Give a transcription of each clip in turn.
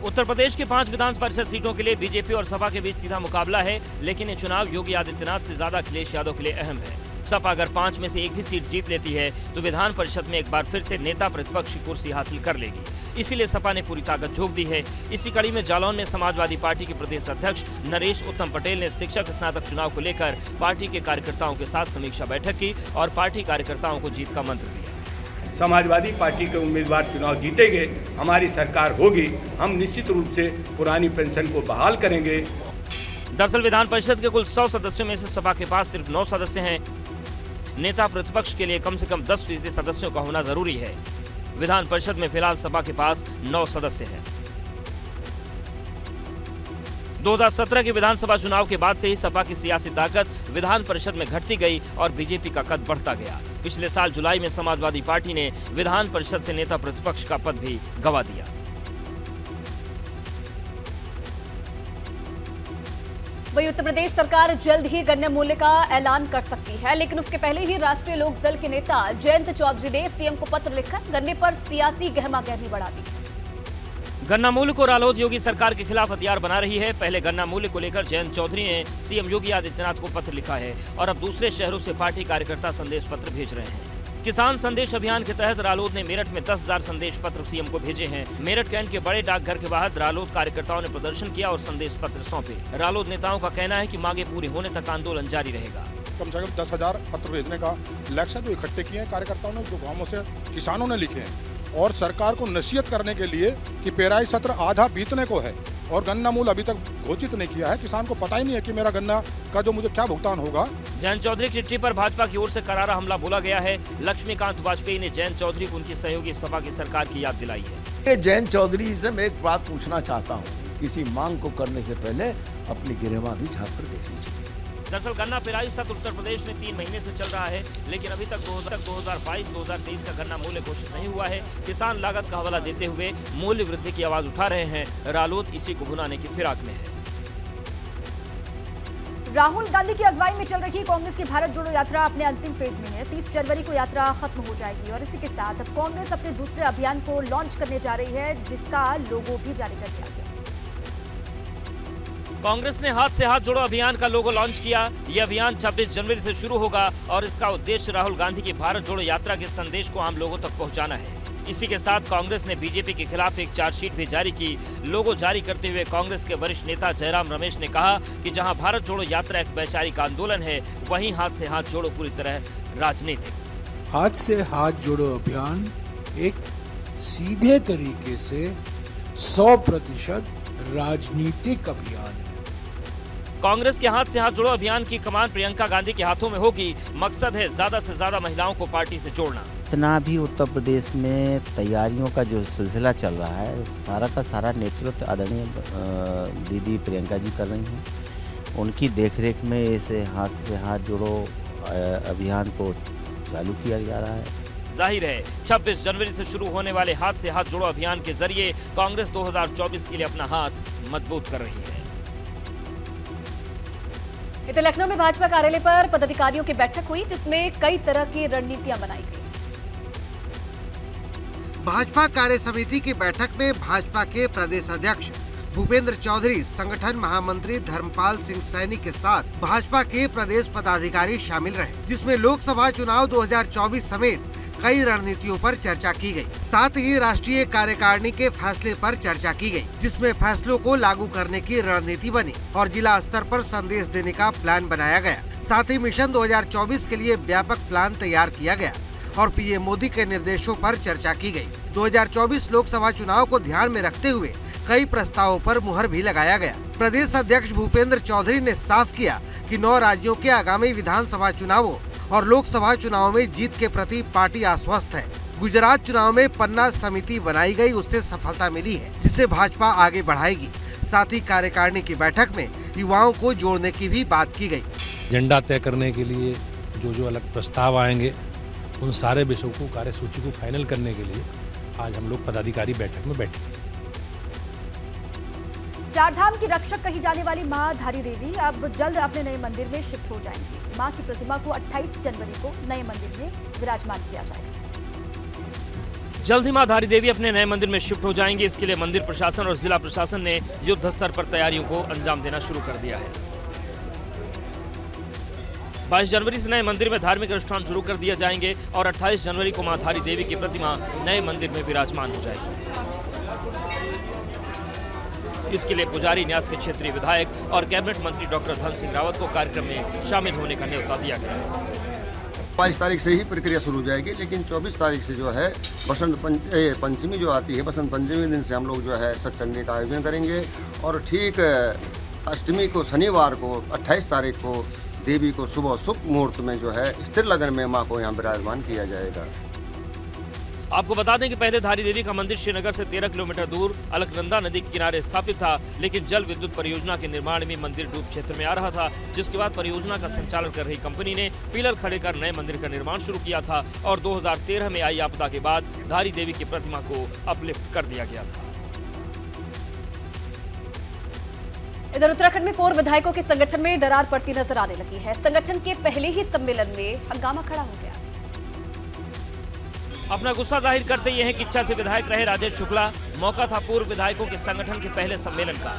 उत्तर प्रदेश के 5 विधान परिषद सीटों के लिए बीजेपी और सपा के बीच सीधा मुकाबला है, लेकिन ये चुनाव योगी आदित्यनाथ से ज्यादा अखिलेश यादव के लिए अहम है। सपा अगर 5 में से एक भी सीट जीत लेती है तो विधान परिषद में एक बार फिर से नेता प्रतिपक्ष की कुर्सी हासिल कर लेगी। इसीलिए सपा ने पूरी ताकत झोंक दी है। इसी कड़ी में जालौन में समाजवादी पार्टी के प्रदेश अध्यक्ष नरेश उत्तम पटेल ने शिक्षक स्नातक चुनाव को लेकर पार्टी के कार्यकर्ताओं के साथ समीक्षा बैठक की और पार्टी कार्यकर्ताओं को जीत का मंत्र दिया। समाजवादी पार्टी के उम्मीदवार चुनाव जीतेंगे, हमारी सरकार होगी, हम निश्चित रूप से पुरानी पेंशन को बहाल करेंगे। दरअसल विधान परिषद के कुल 100 सदस्यों में से सपा के पास सिर्फ 9 सदस्य हैं। नेता प्रतिपक्ष के लिए कम से कम 10% सदस्यों का होना जरूरी है। विधान परिषद में फिलहाल सपा के पास 9 सदस्य हैं। 2017 के विधानसभा चुनाव के बाद से ही सपा की सियासी ताकत विधान परिषद में घटती गई और बीजेपी का कद बढ़ता गया। पिछले साल जुलाई में समाजवादी पार्टी ने विधान परिषद से नेता प्रतिपक्ष का पद भी गंवा दिया। वही उत्तर प्रदेश सरकार जल्द ही गन्ना मूल्य का ऐलान कर सकती है, लेकिन उसके पहले ही राष्ट्रीय लोक दल के नेता जयंत चौधरी ने सीएम को पत्र लिखकर गन्ने पर सियासी गहमागहमी बढ़ा दी। गन्ना मूल्य को रालोद योगी सरकार के खिलाफ हथियार बना रही है। पहले गन्ना मूल्य को लेकर जयंत चौधरी ने सीएम योगी आदित्यनाथ को पत्र लिखा है और अब दूसरे शहरों से पार्टी कार्यकर्ता संदेश पत्र भेज रहे हैं। किसान संदेश अभियान के तहत रालोद ने मेरठ में 10,000 संदेश पत्र सीएम को भेजे हैं। मेरठ कैंट के बड़े डाकघर के बाहर रालोद कार्यकर्ताओं ने प्रदर्शन किया और संदेश पत्र सौंपे। रालोद नेताओं का कहना है कि मांगे पूरी होने तक आंदोलन जारी रहेगा। कम से कम 10,000 पत्र भेजने का लक्ष्य जो इकट्ठे किए हैं कार्यकर्ताओं ने, जो गाँवों से किसानों ने लिखे हैं, और सरकार को नसीहत करने के लिए कि पेराई सत्र आधा बीतने को है और गन्ना मूल्य अभी तक घोषित नहीं किया है। किसान को पता ही नहीं है कि मेरा गन्ना का जो मुझे क्या भुगतान होगा। जयंत चौधरी की चिट्ठी पर भाजपा की ओर से करारा हमला बोला गया है। लक्ष्मीकांत वाजपेयी ने जयंत चौधरी को उनकी सहयोगी सपा की सरकार की याद दिलाई है। जयंत चौधरी से मैं एक बात पूछना चाहता हूँ, किसी मांग को करने से पहले अपनी गिरवा भी झाँक कर देख लीजिए। दरअसल गन्ना पेराई सत्र उत्तर प्रदेश में 3 महीने से चल रहा है, लेकिन अभी तक 2022-2023 का गन्ना मूल्य घोषित नहीं हुआ है। किसान लागत का हवाला देते हुए मूल्य वृद्धि की आवाज उठा रहे हैं। रालोद इसी को भुनाने की फिराक में है। राहुल गांधी की अगुवाई में चल रही कांग्रेस की भारत जोड़ो यात्रा अपने अंतिम फेज में है। 30 जनवरी को यात्रा खत्म हो जाएगी और इसी के साथ अब कांग्रेस अपने दूसरे अभियान को लॉन्च करने जा रही है, जिसका लोगो भी जारी कर दिया गया। कांग्रेस ने हाथ से हाथ जोड़ो अभियान का लोगो लॉन्च किया। यह अभियान 26 जनवरी से शुरू होगा और इसका उद्देश्य राहुल गांधी की भारत जोड़ो यात्रा के संदेश को आम लोगों तक पहुंचाना है। इसी के साथ कांग्रेस ने बीजेपी के खिलाफ एक चार्जशीट भी जारी की। लोगो जारी करते हुए कांग्रेस के वरिष्ठ नेता जयराम रमेश ने कहा कि जहां भारत जोड़ो यात्रा एक वैचारिक आंदोलन है, वहीं हाथ से हाथ जोड़ो पूरी तरह राजनीतिक। हाथ से हाथ जोड़ो अभियान एक सीधे तरीके से 100% राजनीतिक अभियान है। कांग्रेस के हाथ से हाथ जोड़ो अभियान की कमान प्रियंका गांधी के हाथों में होगी। मकसद है ज्यादा से ज्यादा महिलाओं को पार्टी से जोड़ना। इतना भी उत्तर प्रदेश में तैयारियों का जो सिलसिला चल रहा है, सारा का सारा नेतृत्व आदरणीय दीदी प्रियंका जी कर रही हैं। उनकी देखरेख में इसे हाथ से हाथ जोड़ो अभियान को चालू किया जा रहा है। जाहिर है 26 जनवरी से शुरू होने वाले हाथ से हाथ जोड़ो अभियान के जरिए कांग्रेस 2024 के लिए अपना हाथ मजबूत कर रही है। इधर लखनऊ में भाजपा कार्यालय पर पदाधिकारियों की बैठक हुई, जिसमें कई तरह की रणनीतियां बनाई गई। भाजपा कार्य समिति की बैठक में भाजपा के प्रदेश अध्यक्ष भूपेंद्र चौधरी, संगठन महामंत्री धर्मपाल सिंह सैनी के साथ भाजपा के प्रदेश पदाधिकारी शामिल रहे, जिसमें लोकसभा चुनाव 2024 समेत कई रणनीतियों पर चर्चा की गई। साथ ही राष्ट्रीय कार्यकारिणी के फैसले पर चर्चा की गई, जिसमें फैसलों को लागू करने की रणनीति बनी और जिला स्तर पर संदेश देने का प्लान बनाया गया। साथ ही मिशन 2024 के लिए व्यापक प्लान तैयार किया गया और पीएम मोदी के निर्देशों पर चर्चा की गई। 2024 लोकसभा चुनाव को ध्यान में रखते हुए कई प्रस्तावों पर मुहर भी लगाया गया। प्रदेश अध्यक्ष भूपेंद्र चौधरी ने साफ किया कि 9 राज्यों के आगामी विधानसभा चुनावों और लोकसभा चुनाव में जीत के प्रति पार्टी आश्वस्त है। गुजरात चुनाव में पन्ना समिति बनाई गई, उससे सफलता मिली है, जिसे भाजपा आगे बढ़ाएगी। साथ ही कार्यकारिणी की बैठक में युवाओं को जोड़ने की भी बात की गई। एजेंडा तय करने के लिए जो अलग प्रस्ताव आएंगे, उन सारे विषयों को, कार्यसूची को फाइनल करने के लिए आज हम लोग पदाधिकारी बैठक में बैठे। चारधाम की रक्षक कही जाने वाली मां धारी देवी अब जल्द अपने नए मंदिर में शिफ्ट हो जाएंगी। मां की प्रतिमा को 28 जनवरी को नए मंदिर में विराजमान किया जाएगा। जल्द ही मां धारी देवी अपने नए मंदिर में शिफ्ट हो जाएंगे। इसके लिए मंदिर प्रशासन और जिला प्रशासन ने युद्ध स्तर पर तैयारियों को अंजाम देना शुरू कर दिया है। 22 जनवरी से नए मंदिर में धार्मिक अनुष्ठान शुरू कर दिए जाएंगे और 28 जनवरी को मां धारी देवी की प्रतिमा नए मंदिर में विराजमान हो जाएगी। इसके लिए पुजारी न्यास के क्षेत्रीय विधायक और कैबिनेट मंत्री डॉक्टर धन सिंह रावत को कार्यक्रम में शामिल होने का न्योता दिया गया है। 22 तारीख से ही प्रक्रिया शुरू हो जाएगी, लेकिन 24 तारीख से जो है बसंत पंचमी जो आती है, बसंत पंचमी दिन से हम लोग जो है सत्संग का आयोजन करेंगे और ठीक अष्टमी को शनिवार को 28 तारीख को देवी को सुबह शुभ मुहूर्त में जो है स्थिर लगन में मां को यहाँ विराजमान किया जाएगा। आपको बता दें कि पहले धारी देवी का मंदिर श्रीनगर से 13 किलोमीटर दूर अलकनंदा नदी के किनारे स्थापित था, लेकिन जल विद्युत परियोजना के निर्माण में मंदिर डूब क्षेत्र में आ रहा था, जिसके बाद परियोजना का संचालन कर रही कंपनी ने पिलर खड़े कर नए मंदिर का निर्माण शुरू किया था और 2013 में आई आपदा के बाद धारी देवी की प्रतिमा को अपलिफ्ट कर दिया गया था। इधर उत्तराखंड में पूर्व विधायकों के संगठन में दरार पड़ती नजर आने लगी है। संगठन के पहले ही सम्मेलन में हंगामा खड़ा हो गया। अपना गुस्सा जाहिर करते ये हैं कि इच्छा से विधायक रहे राजेश शुक्ला। मौका था पूर्व विधायकों के संगठन के पहले सम्मेलन का।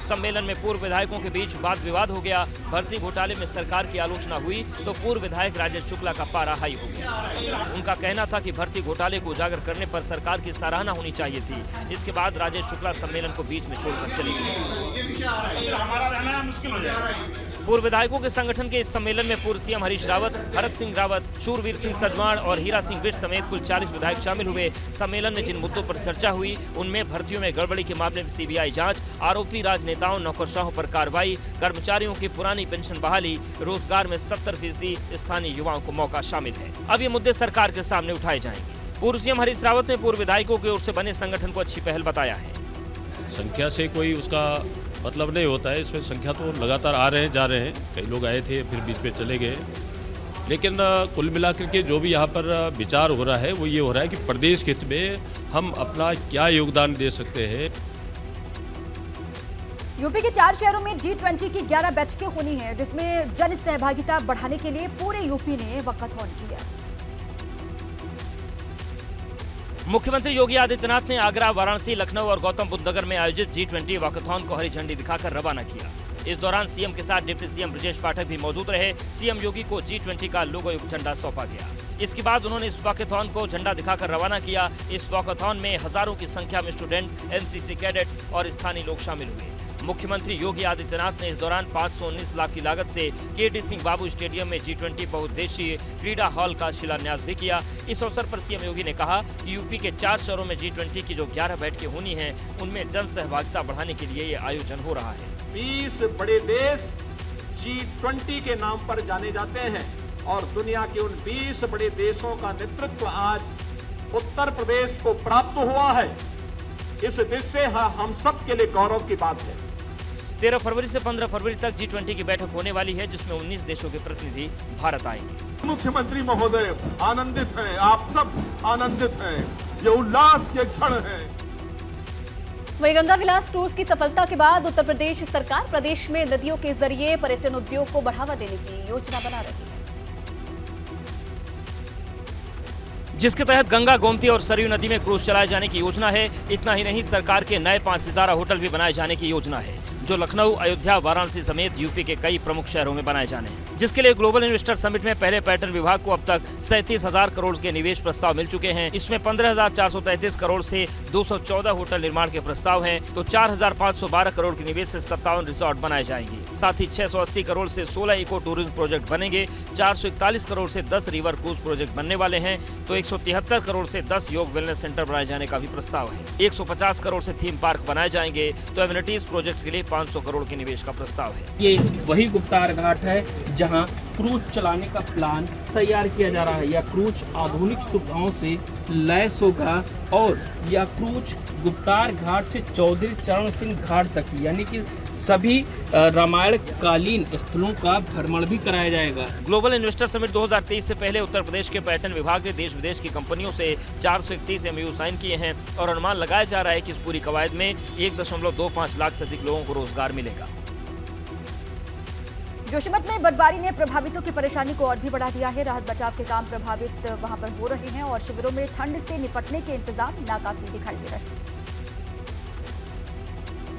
सम्मेलन में पूर्व विधायकों के बीच वाद विवाद हो गया। भर्ती घोटाले में सरकार की आलोचना हुई तो पूर्व विधायक राजेश शुक्ला का पारा हाई हो गया। उनका कहना था कि भर्ती घोटाले को उजागर करने पर सरकार की सराहना होनी चाहिए थी। इसके बाद राजेश शुक्ला सम्मेलन को बीच में छोड़कर चले गए। पूर्व विधायकों के संगठन के इस सम्मेलन में पूर्व सीएम हरीश रावत, हरक सिंह रावत, शूरवीर सिंह सजवाण और हीरा सिंह बिष्ट समेत कुल 40 विधायक शामिल हुए। सम्मेलन में जिन मुद्दों पर चर्चा हुई उनमें भर्तियों में गड़बड़ी के मामले में सीबीआई जांच, आरोपी राजनेताओं नौकरशाहों पर कार्रवाई, कर्मचारियों की पुरानी पेंशन बहाली, रोजगार में 70% स्थानीय युवाओं को मौका शामिल है। अब ये मुद्दे सरकार के सामने उठाए जाएंगे। पूर्व सीएम हरीश रावत ने पूर्व विधायकों की ओर से बने संगठन को अच्छी पहल बताया है। संख्या से कोई उसका मतलब नहीं होता है, इसमें संख्या तो लगातार आ रहे हैं जा रहे हैं। कई लोग आए थे फिर बीच में चले गए, लेकिन कुल मिलाकर के जो भी यहाँ पर विचार हो रहा है वो ये हो रहा है कि प्रदेश के हित में हम अपना क्या योगदान दे सकते हैं। यूपी के 4 शहरों में G20 की 11 बैठकें होनी है, जिसमें जन सहभागिता बढ़ाने के लिए पूरे यूपी ने वॉकथॉन किया। मुख्यमंत्री योगी आदित्यनाथ ने आगरा, वाराणसी, लखनऊ और गौतम बुद्ध नगर में आयोजित G20 वॉकथॉन को हरी झंडी दिखाकर रवाना किया। इस दौरान सीएम के साथ डिप्टी सीएम ब्रजेश पाठक भी मौजूद रहे। सीएम योगी को G20 का लोगो युक्त झंडा सौंपा गया। इसके बाद उन्होंने इस वॉकथॉन को झंडा दिखाकर रवाना किया। इस वॉकथॉन में हजारों की संख्या में स्टूडेंट, एनसीसी कैडेट्स और स्थानीय लोग शामिल हुए। मुख्यमंत्री योगी आदित्यनाथ ने इस दौरान 519 लाख की लागत से केडी सिंह बाबू स्टेडियम में G20 बहुउद्देशीय क्रीड़ा हॉल का शिलान्यास भी किया। इस अवसर पर सीएम योगी ने कहा कि यूपी के 4 शहरों में G20 की जो 11 बैठकें होनी हैं, उनमें जन सहभागिता बढ़ाने के लिए ये आयोजन हो रहा है। 20 बड़े देश G20 के नाम पर जाने जाते हैं और दुनिया के उन 20 बड़े देशों का नेतृत्व आज उत्तर प्रदेश को प्राप्त हुआ है। इस विषय हम सब के लिए गौरव की बात है। 13 फरवरी से 15 फरवरी तक G20 की बैठक होने वाली है, जिसमें 19 देशों के प्रतिनिधि भारत आएंगे। मुख्यमंत्री महोदय आनंदित हैं, आप सब आनंदित हैं, ये उल्लास के क्षण हैं। वहीं गंगा विलास क्रूज की सफलता के बाद उत्तर प्रदेश सरकार प्रदेश में नदियों के जरिए पर्यटन उद्योग को बढ़ावा देने की योजना बना रही है, जिसके तहत गंगा, गोमती और सरयू नदी में क्रूज चलाए जाने की योजना है। इतना ही नहीं, सरकार के नए 5 सितारा होटल भी बनाए जाने की योजना है, जो लखनऊ, अयोध्या, वाराणसी समेत यूपी के कई प्रमुख शहरों में बनाए जाने हैं, जिसके लिए ग्लोबल इन्वेस्टर समिट में पहले पर्यटन विभाग को अब तक 37,000 करोड़ के निवेश प्रस्ताव मिल चुके हैं। इसमें 15,433 करोड़ से 214 होटल निर्माण के प्रस्ताव हैं, तो 4,512 करोड़ के निवेश से 57 रिसोर्ट बनाए जाएंगे। साथ ही 680 करोड़ से 16 इको टूरिज्म प्रोजेक्ट बनेंगे। 441 करोड़ से 10 रिवर क्रूज प्रोजेक्ट बनने वाले हैं, तो 173 करोड़ से 10 योग वेलनेस सेंटर बनाए जाने का भी प्रस्ताव है। 150 करोड़ से थीम पार्क बनाए जाएंगे, तो एमिनिटीज प्रोजेक्ट के लिए 500 करोड़ के निवेश का प्रस्ताव है। ये वही गुप्तार घाट है जहां क्रूज चलाने का प्लान तैयार किया जा रहा है। यह क्रूज आधुनिक सुविधाओं से लैस होगा और यह क्रूज गुप्तार घाट से चौधरी चरण सिंह घाट तक, यानी कि सभी रामायण कालीन स्थलों का भ्रमण भी कराया जाएगा। ग्लोबल इन्वेस्टर समिट 2023 से पहले उत्तर प्रदेश के पर्यटन विभाग ने देश विदेश की कंपनियों से 431 MOU साइन किए हैं और अनुमान लगाया जा रहा है कि इस पूरी कवायद में 1.25 लाख से अधिक लोगों को रोजगार मिलेगा। जोशीमठ में बर्फबारी ने प्रभावितों की परेशानी को और भी बढ़ा दिया है। राहत बचाव के काम प्रभावित वहां पर हो रहे हैं और शिविरों में ठंड से निपटने के इंतजाम नाकाफी दिखाई दे रहे हैं।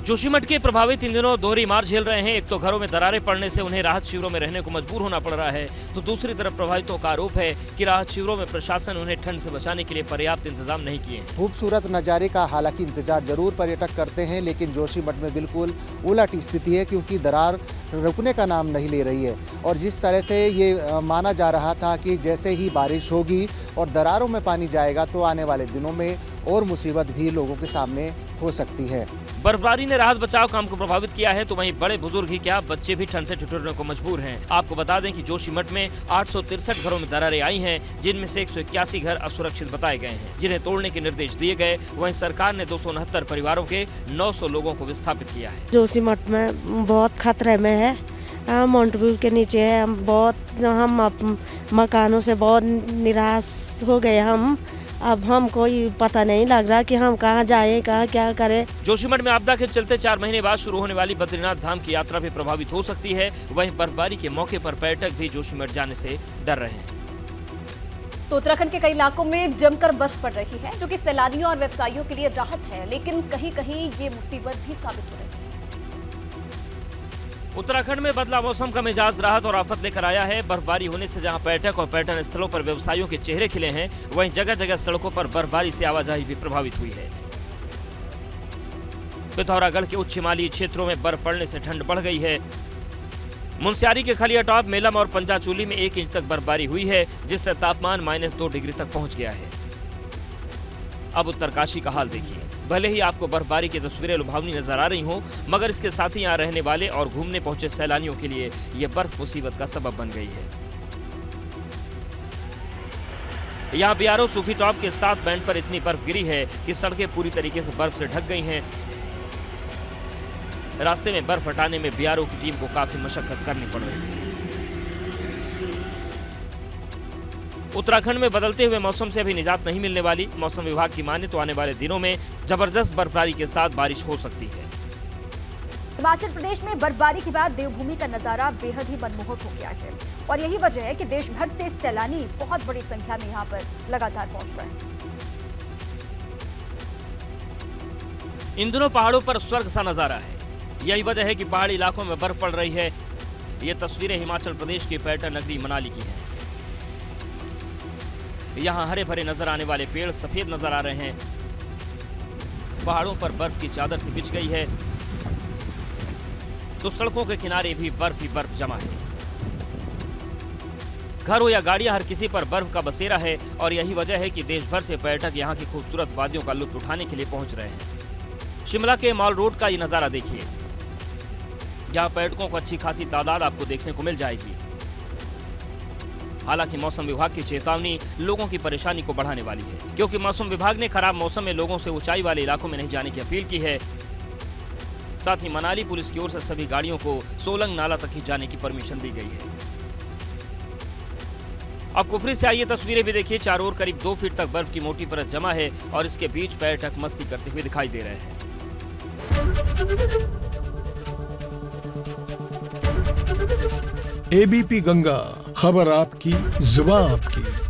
जोशीमठ के प्रभावित इन दिनों दोहरी मार झेल रहे हैं। एक तो घरों में दरारें पड़ने से उन्हें राहत शिविरों में रहने को मजबूर होना पड़ रहा है, तो दूसरी तरफ प्रभावितों का आरोप है कि राहत शिविरों में प्रशासन उन्हें ठंड से बचाने के लिए पर्याप्त इंतजाम नहीं किए हैं। खूबसूरत नज़ारे का हालांकि इंतजार जरूर पर्यटक करते हैं, लेकिन जोशीमठ में बिल्कुल उलट स्थिति है, क्योंकि दरार रुकने का नाम नहीं ले रही है। और जिस तरह से ये माना जा रहा था कि जैसे ही बारिश होगी और दरारों में पानी जाएगा तो आने वाले दिनों में और मुसीबत भी लोगों के सामने हो सकती है। बर्फबारी ने राहत बचाव काम को प्रभावित किया है, तो वहीं बड़े बुजुर्ग ही क्या, बच्चे भी ठंड से ठिठुरने को मजबूर हैं। आपको बता दें कि जोशीमठ में 863 घरों में दरारें आई हैं, जिनमें से 181 घर असुरक्षित बताए गए हैं, जिन्हें तोड़ने के निर्देश दिए गए। वहीं सरकार ने 269 परिवारों के 900 लोगों को विस्थापित किया है। जोशीमठ में बहुत खतरे में है, माउंट व्यू के नीचे है। हम मकानों से बहुत निराश हो गए। अब हम कोई पता नहीं लग रहा कि हम कहाँ जाएं, कहाँ क्या करें। जोशीमठ में आपदा के चलते 4 महीने बाद शुरू होने वाली बद्रीनाथ धाम की यात्रा भी प्रभावित हो सकती है। वहीं बर्फबारी के मौके पर पर्यटक भी जोशीमठ जाने से डर रहे हैं। तो उत्तराखंड के कई इलाकों में जमकर बर्फ पड़ रही है, जो कि सैलानियों और व्यवसायियों के लिए राहत है, लेकिन कहीं कहीं ये मुसीबत भी साबित हो रही है। उत्तराखंड में बदला मौसम का मिजाज राहत और आफत लेकर आया है। बर्फबारी होने से जहां पर्यटक और पर्यटन स्थलों पर व्यवसायियों के चेहरे खिले हैं, वहीं जगह जगह सड़कों पर बर्फबारी से आवाजाही भी प्रभावित हुई है। पिथौरागढ़ के उच्च हिमालयी क्षेत्रों में बर्फ पड़ने से ठंड बढ़ गई है। मुनस्यारी के खलिया टॉप, मेलम और पंजाचूली में 1 इंच तक बर्फबारी हुई है, जिससे तापमान -2 डिग्री तक पहुंच गया है। अब उत्तरकाशी का हाल देखिए। भले ही आपको बर्फबारी की तस्वीरें लुभावनी नजर आ रही हों, मगर इसके साथ ही यहाँ रहने वाले और घूमने पहुंचे सैलानियों के लिए ये बर्फ मुसीबत का सबब बन गई है। यहाँ बियारो सूखी टॉप के 7 बैंड पर इतनी बर्फ गिरी है कि सड़कें पूरी तरीके से बर्फ से ढक गई हैं। रास्ते में बर्फ हटाने में बियारो की टीम को काफी मशक्कत करनी पड़ रही है। उत्तराखंड में बदलते हुए मौसम से अभी निजात नहीं मिलने वाली। मौसम विभाग की माने तो आने वाले दिनों में जबरदस्त बर्फबारी के साथ बारिश हो सकती है। हिमाचल प्रदेश में बर्फबारी के बाद देवभूमि का नजारा बेहद ही मनमोहक हो गया है और यही वजह है कि देश भर से सैलानी बहुत बड़ी संख्या में यहाँ पर लगातार पहुंच रहे हैं। इन दिनों पहाड़ों पर स्वर्ग सा नजारा है। यही वजह है कि पहाड़ी इलाकों में बर्फ पड़ रही है। ये तस्वीरें हिमाचल प्रदेश की पर्यटन नगरी मनाली की हैं। यहाँ हरे भरे नजर आने वाले पेड़ सफेद नजर आ रहे हैं। पहाड़ों पर बर्फ की चादर से बिछ गई है, तो सड़कों के किनारे भी बर्फ ही बर्फ जमा है। घर हो या गाड़ियां, हर किसी पर बर्फ का बसेरा है और यही वजह है कि देश भर से पर्यटक यहाँ की खूबसूरत वादियों का लुत्फ उठाने के लिए पहुंच रहे हैं। शिमला के मॉल रोड का ये नजारा देखिए, जहाँ पर्यटकों को अच्छी खासी तादाद आपको देखने को मिल जाएगी। हालांकि मौसम विभाग की चेतावनी लोगों की परेशानी को बढ़ाने वाली है, क्योंकि मौसम विभाग ने खराब मौसम में लोगों से ऊंचाई वाले इलाकों में नहीं जाने की अपील की है। साथ ही मनाली पुलिस की ओर से सभी गाड़ियों को सोलंग नाला तक ही जाने की परमिशन दी गई है। अब कुफरी से आई ये तस्वीरें भी देखिए। चारों ओर करीब 2 फीट तक बर्फ की मोटी परत जमा है और इसके बीच पर्यटक मस्ती करते हुए दिखाई दे रहे हैं। एबीपी गंगा, खबर आपकी, जुबान आपकी।